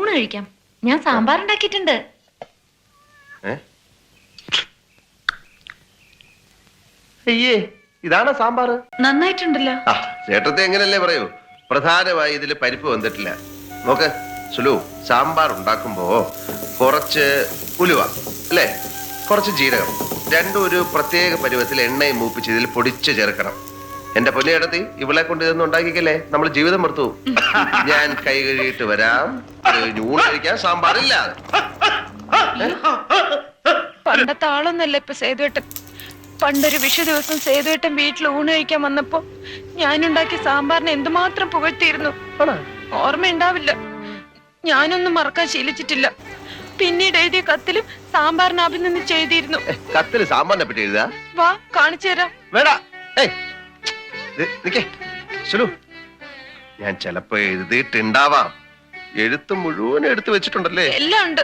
ഊണ് കഴിക്കാം. ഞാൻ സാമ്പാർ ഉണ്ടാക്കിയിട്ടുണ്ട്. അയ്യേ, ഇതാണോ സാമ്പാർ? നന്നായിട്ടുണ്ടല്ലോ. ചേട്ടത്തെ എങ്ങനല്ലേ പറയൂ. പ്രധാനമായി ഇതിൽ പരിപ്പ് വന്നിട്ടില്ല. നോക്ക് സുലു, സാമ്പാർ ഉണ്ടാക്കുമ്പോ കുറച്ച് ഉലുവ അല്ലേ, കുറച്ച് ജീരകം, രണ്ടും ഒരു പ്രത്യേക പരുവത്തിൽ എണ്ണയും മൂപ്പിച്ച് ഇതിൽ പൊടിച്ച് ചേർക്കണം. എന്റെ പൊന്നിയിടത്തി, ഇവളെ കൊണ്ട് ഇതൊന്നും ഉണ്ടാക്കിക്കല്ലേ, നമ്മൾ ജീവിതം മറുത്തു. ഞാൻ കൈ കഴുകിയിട്ട് വരാം. ഊണ് കഴിക്കാൻ സാമ്പാറില്ല. പണ്ടത്തെ ആളൊന്നല്ല ഇപ്പൊ സേതുവേട്ടൻ. പണ്ടൊരു വിഷു ദിവസം സേതുവേട്ടൻ വീട്ടിൽ ഊണ് കഴിക്കാൻ വന്നപ്പോ ഞാനുണ്ടാക്കിയ സാമ്പാറിനെ എന്തുമാത്രം പുകഴ്ത്തിയിരുന്നു. ഓർമ്മയുണ്ടാവില്ല, ഞാനൊന്നും മറക്കാൻ ശീലിച്ചിട്ടില്ല. പിന്നീട് എഴുതിയ കത്തിലും സാമ്പാറിന് അഭിനന്ദിച്ച് എഴുതിയിരുന്നു. കത്തില് സാമ്പാറിനെ പറ്റി എഴുതാ? വാ കാണിച്ചു തരാം. വേടാ, സുലു, ഞാൻ ചിലപ്പോ എഴുതിയിട്ടുണ്ടാവാം. എഴുത്ത് മുഴുവൻ എടുത്തു വെച്ചിട്ടുണ്ടല്ലേ? എല്ലാം ഉണ്ട്.